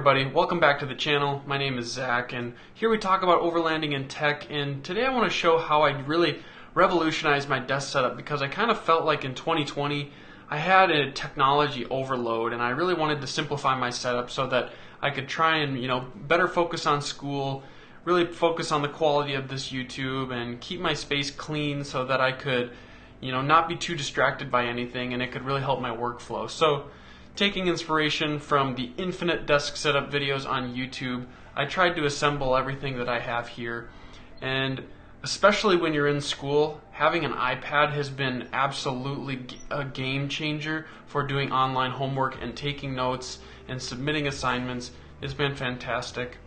everybody, welcome back to the channel. My name is Zach, and here we talk about overlanding in tech, and today I want to show how I really revolutionized my desk setup because I kind of felt like in 2020 I had a technology overload and I really wanted to simplify my setup so that I could try and better focus on school, really focus on the quality of this YouTube and keep my space clean so that I could not be too distracted by anything and it could really help my workflow. So taking inspiration from the infinite desk setup videos on YouTube, I tried to assemble everything that I have here. And especially when you're in school, having an iPad has been absolutely a game changer for doing online homework and taking notes and submitting assignments. It's been fantastic.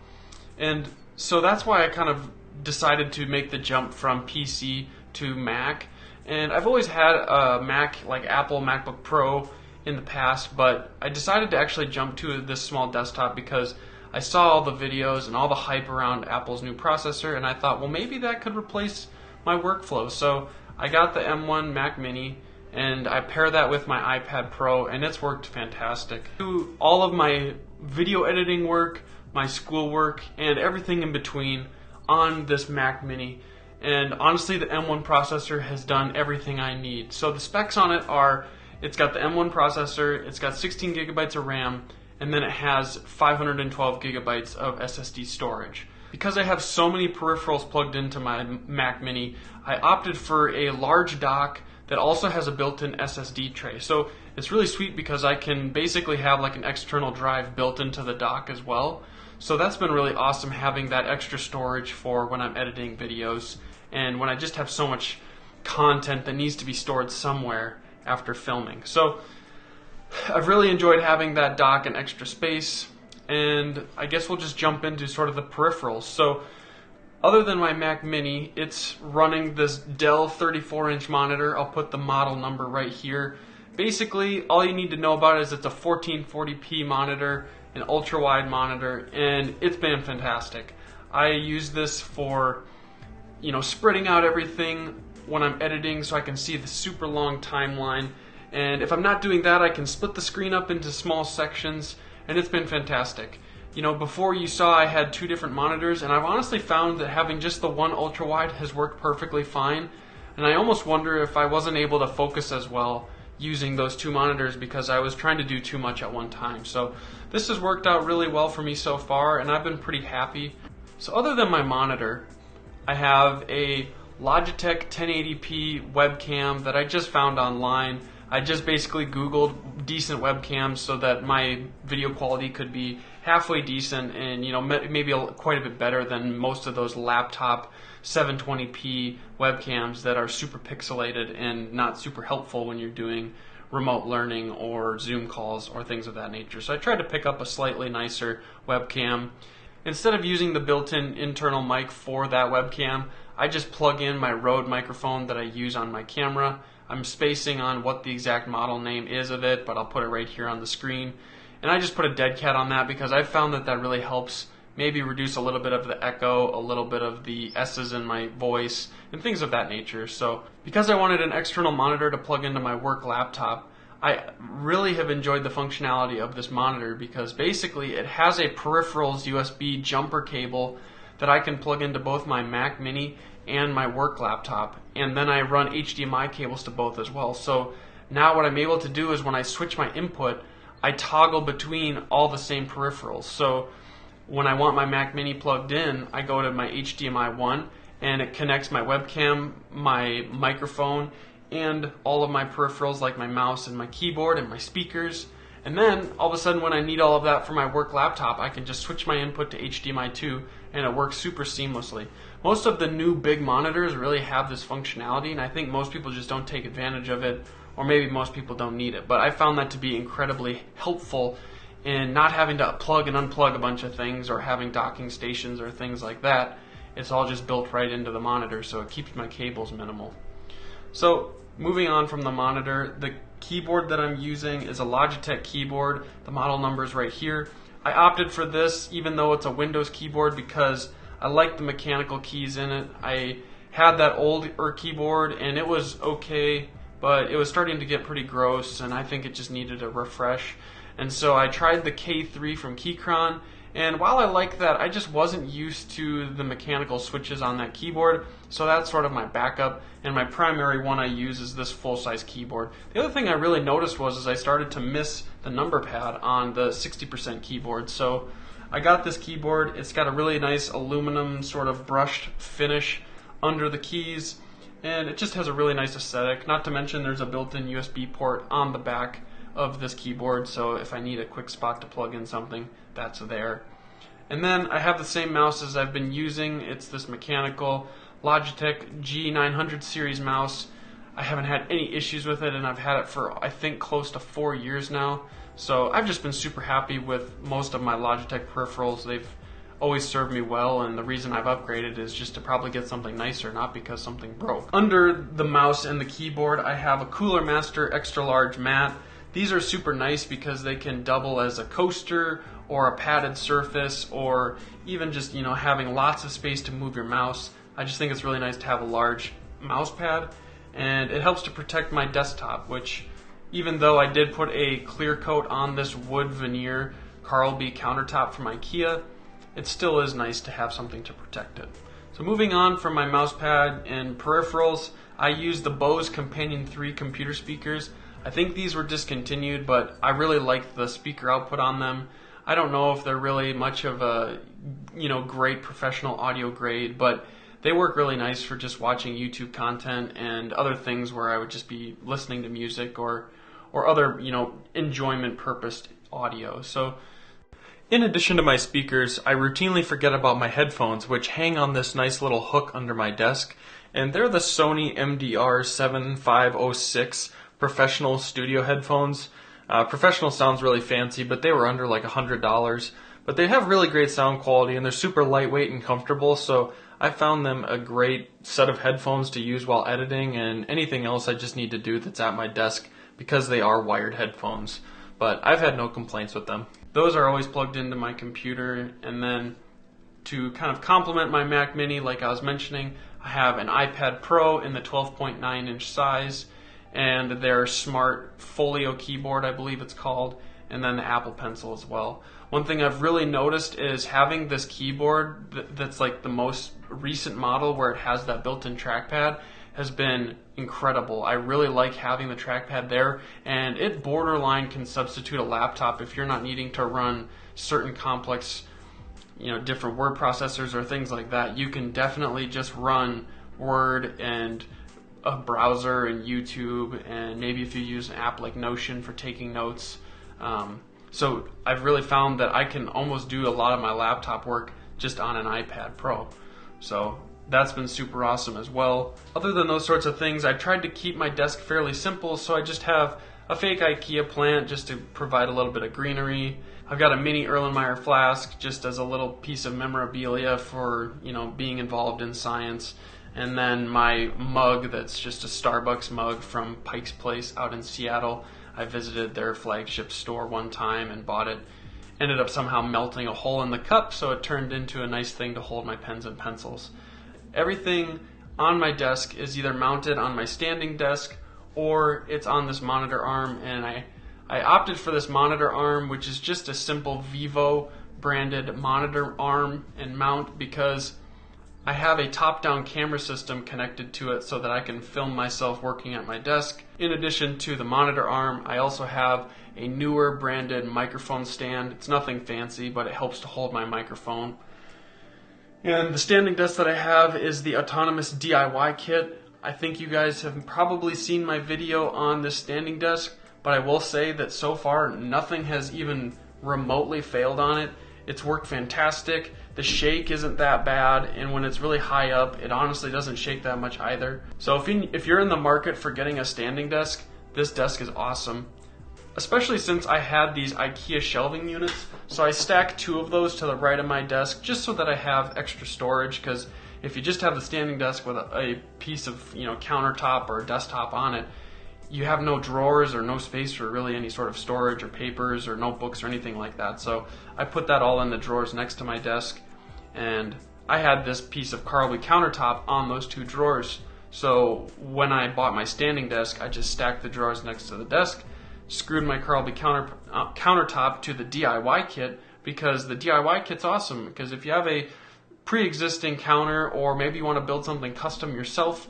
And so that's why I kind of decided to make the jump from PC to Mac. And I've always had a Mac, like Apple MacBook Pro, in the past, but I decided to actually jump to this small desktop because I saw all the videos and all the hype around Apple's new processor, and I thought, well, maybe that could replace my workflow. So I got the M1 Mac Mini and I pair that with my iPad Pro, and it's worked fantastic. I do all of my video editing work, my school work, and everything in between on this Mac Mini. And honestly, the M1 processor has done everything I need. So the specs on it are, it's got the M1 processor, it's got 16 gigabytes of RAM, and then it has 512 gigabytes of SSD storage. Because I have so many peripherals plugged into my Mac Mini, I opted for a large dock that also has a built-in SSD tray. So it's really sweet because I can basically have like an external drive built into the dock as well. So that's been really awesome, having that extra storage for when I'm editing videos and when I just have so much content that needs to be stored somewhere after filming. So I've really enjoyed having that dock and extra space, and I guess we'll just jump into sort of the peripherals. So other than my Mac Mini, it's running this Dell 34-inch monitor. I'll put the model number right here. Basically, all you need to know about it is it's a 1440p monitor, an ultra-wide monitor, and it's been fantastic. I use this for spreading out everything when I'm editing so I can see the super long timeline, and if I'm not doing that, I can split the screen up into small sections, and it's been fantastic. Before you saw I had two different monitors, and I've honestly found that having just the one ultra wide has worked perfectly fine, and I almost wonder if I wasn't able to focus as well using those two monitors because I was trying to do too much at one time. So this has worked out really well for me so far, and I've been pretty happy. So other than my monitor, I have a Logitech 1080p webcam that I just found online. I just basically Googled decent webcams so that my video quality could be halfway decent and maybe quite a bit better than most of those laptop 720p webcams that are super pixelated and not super helpful when you're doing remote learning or Zoom calls or things of that nature. So I tried to pick up a slightly nicer webcam. Instead of using the built-in internal mic for that webcam, I just plug in my Rode microphone that I use on my camera. I'm spacing on what the exact model name is of it, but I'll put it right here on the screen. And I just put a dead cat on that because I've found that really helps maybe reduce a little bit of the echo, a little bit of the S's in my voice, and things of that nature. So because I wanted an external monitor to plug into my work laptop, I really have enjoyed the functionality of this monitor because basically it has a peripherals USB jumper cable that I can plug into both my Mac Mini and my work laptop, and then I run HDMI cables to both as well. So now what I'm able to do is when I switch my input, I toggle between all the same peripherals. So when I want my Mac Mini plugged in, I go to my HDMI 1 and it connects my webcam, my microphone, and all of my peripherals like my mouse and my keyboard and my speakers. And then all of a sudden when I need all of that for my work laptop, I can just switch my input to HDMI 2 and it works super seamlessly. Most of the new big monitors really have this functionality, and I think most people just don't take advantage of it, or maybe most people don't need it. But I found that to be incredibly helpful in not having to plug and unplug a bunch of things or having docking stations or things like that. It's all just built right into the monitor, so it keeps my cables minimal. So moving on from the monitor, the keyboard that I'm using is a Logitech keyboard. The model number is right here. I opted for this even though it's a Windows keyboard because I like the mechanical keys in it. I had that older keyboard and it was okay, but it was starting to get pretty gross and I think it just needed a refresh. And so I tried the K3 from Keychron, and while I like that, I just wasn't used to the mechanical switches on that keyboard, so that's sort of my backup, and my primary one I use is this full-size keyboard. The other thing I really noticed was I started to miss the number pad on the 60% keyboard, so I got this keyboard. It's got a really nice aluminum sort of brushed finish under the keys, and it just has a really nice aesthetic. Not to mention there's a built-in USB port on the back of this keyboard, so if I need a quick spot to plug in something, that's there. And then I have the same mouse as I've been using. It's this mechanical Logitech G900 series mouse. I haven't had any issues with it, and I've had it for I think close to 4 years now. So I've just been super happy with most of my Logitech peripherals. They've always served me well, and the reason I've upgraded is just to probably get something nicer, not because something broke. Under the mouse and the keyboard, I have a Cooler Master Extra Large mat. These are super nice because they can double as a coaster or a padded surface, or even just, you know, having lots of space to move your mouse. I just think it's really nice to have a large mouse pad, and it helps to protect my desktop, which, even though I did put a clear coat on this wood veneer Carlby countertop from IKEA, it still is nice to have something to protect it. So moving on from my mouse pad and peripherals, I use the Bose Companion 3 computer speakers. I think these were discontinued, but I really liked the speaker output on them. I don't know if they're really much of a, you know, great professional audio grade, but they work really nice for just watching YouTube content and other things where I would just be listening to music or other, you know, enjoyment purposed audio. So in addition to my speakers, I routinely forget about my headphones, which hang on this nice little hook under my desk, and they're the Sony MDR 7506 professional studio headphones. Professional sounds really fancy, but they were under like $100. But they have really great sound quality, and they're super lightweight and comfortable, so I found them a great set of headphones to use while editing and anything else I just need to do that's at my desk, because they are wired headphones. But I've had no complaints with them. Those are always plugged into my computer, and then to kind of complement my Mac Mini, like I was mentioning, I have an iPad Pro in the 12.9 inch size, and their smart folio keyboard, I believe it's called, and then the Apple Pencil as well. One thing I've really noticed is having this keyboard that's like the most recent model where it has that built-in trackpad has been incredible. I really like having the trackpad there, and it borderline can substitute a laptop if you're not needing to run certain complex, you know, different word processors or things like that. You can definitely just run Word and a browser and YouTube, and maybe if you use an app like Notion for taking notes. So I've really found that I can almost do a lot of my laptop work just on an iPad Pro. So that's been super awesome as well. Other than those sorts of things, I tried to keep my desk fairly simple, so I just have a fake IKEA plant just to provide a little bit of greenery. I've got a mini Erlenmeyer flask just as a little piece of memorabilia for, you know, being involved in science. And then my mug that's just a Starbucks mug from Pike's Place out in Seattle. I visited their flagship store one time and bought it. Ended up somehow melting a hole in the cup, so it turned into a nice thing to hold my pens and pencils. Everything on my desk is either mounted on my standing desk or it's on this monitor arm, and I opted for this monitor arm, which is just a simple Vivo branded monitor arm and mount, because I have a top-down camera system connected to it so that I can film myself working at my desk. In addition to the monitor arm, I also have a newer branded microphone stand. It's nothing fancy, but it helps to hold my microphone. And the standing desk that I have is the autonomous DIY kit. I think you guys have probably seen my video on this standing desk, but I will say that so far nothing has even remotely failed on it. It's worked fantastic. The shake isn't that bad, and when it's really high up, it honestly doesn't shake that much either. So if you're in the market for getting a standing desk, this desk is awesome. Especially since I had these IKEA shelving units, so I stacked 2 of those to the right of my desk just so that I have extra storage, because if you just have the standing desk with a piece of, you know, countertop or desktop on it, you have no drawers or no space for really any sort of storage or papers or notebooks or anything like that. So I put that all in the drawers next to my desk, and I had this piece of Carlby countertop on those 2 drawers. So when I bought my standing desk, I just stacked the drawers next to the desk screwed my Carlby countertop to the DIY kit, because the DIY kit's awesome. Because if you have a pre-existing counter, or maybe you want to build something custom yourself,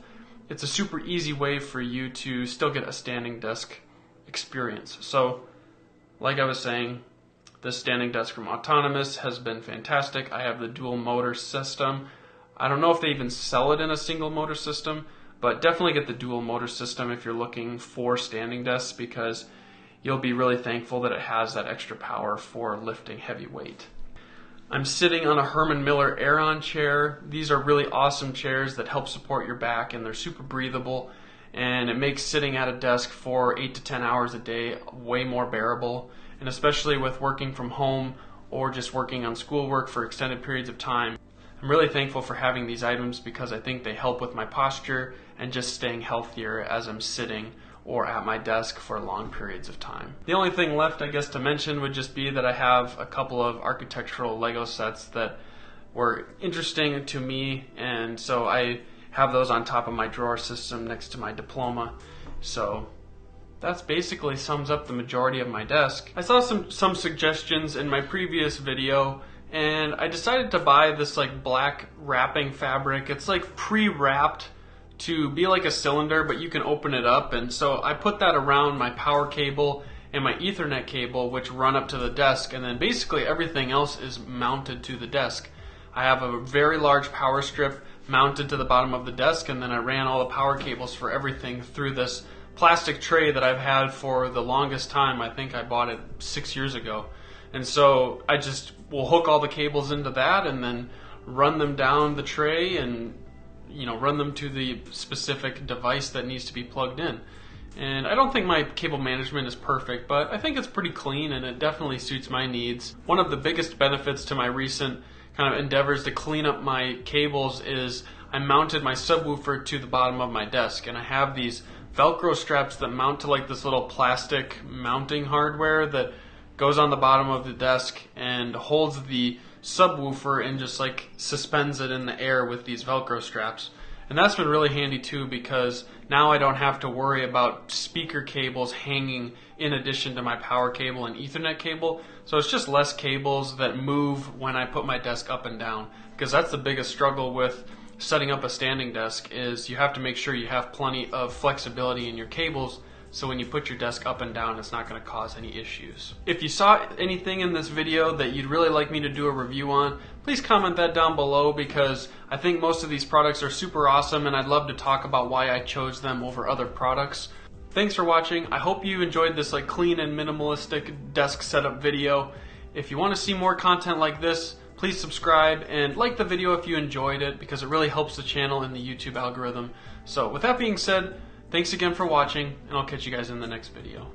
it's a super easy way for you to still get a standing desk experience. So, like I was saying, this standing desk from Autonomous has been fantastic. I have the dual motor system. I don't know if they even sell it in a single motor system, but definitely get the dual motor system if you're looking for standing desks, because you'll be really thankful that it has that extra power for lifting heavy weight. I'm sitting on a Herman Miller Aeron chair. These are really awesome chairs that help support your back, and they're super breathable, and it makes sitting at a desk for 8 to 10 hours a day way more bearable. And especially with working from home or just working on schoolwork for extended periods of time, I'm really thankful for having these items, because I think they help with my posture and just staying healthier as I'm sitting or at my desk for long periods of time. The only thing left, I guess, to mention would just be that I have a couple of architectural Lego sets that were interesting to me, and so I have those on top of my drawer system next to my diploma. So that's basically sums up the majority of my desk. I saw some suggestions in my previous video, and I decided to buy this like black wrapping fabric. It's like pre-wrapped to be like a cylinder, but you can open it up, and so I put that around my power cable and my Ethernet cable, which run up to the desk, and then basically everything else is mounted to the desk. I have a very large power strip mounted to the bottom of the desk, and then I ran all the power cables for everything through this plastic tray that I've had for the longest time. I think I bought it 6 years ago. And so I just will hook all the cables into that and then run them down the tray and run them to the specific device that needs to be plugged in. And I don't think my cable management is perfect, but I think it's pretty clean and it definitely suits my needs. One of the biggest benefits to my recent kind of endeavors to clean up my cables is I mounted my subwoofer to the bottom of my desk, and I have these Velcro straps that mount to like this little plastic mounting hardware that goes on the bottom of the desk and holds the subwoofer and just like suspends it in the air with these Velcro straps. And that's been really handy too, because now I don't have to worry about speaker cables hanging in addition to my power cable and Ethernet cable. So it's just less cables that move when I put my desk up and down, because that's the biggest struggle with setting up a standing desk, is you have to make sure you have plenty of flexibility in your cables, so when you put your desk up and down, it's not going to cause any issues. If you saw anything in this video that you'd really like me to do a review on, please comment that down below, because I think most of these products are super awesome and I'd love to talk about why I chose them over other products. Thanks for watching. I hope you enjoyed this like clean and minimalistic desk setup video. If you want to see more content like this, please subscribe and like the video if you enjoyed it, because it really helps the channel and the YouTube algorithm. So with that being said, thanks again for watching, and I'll catch you guys in the next video.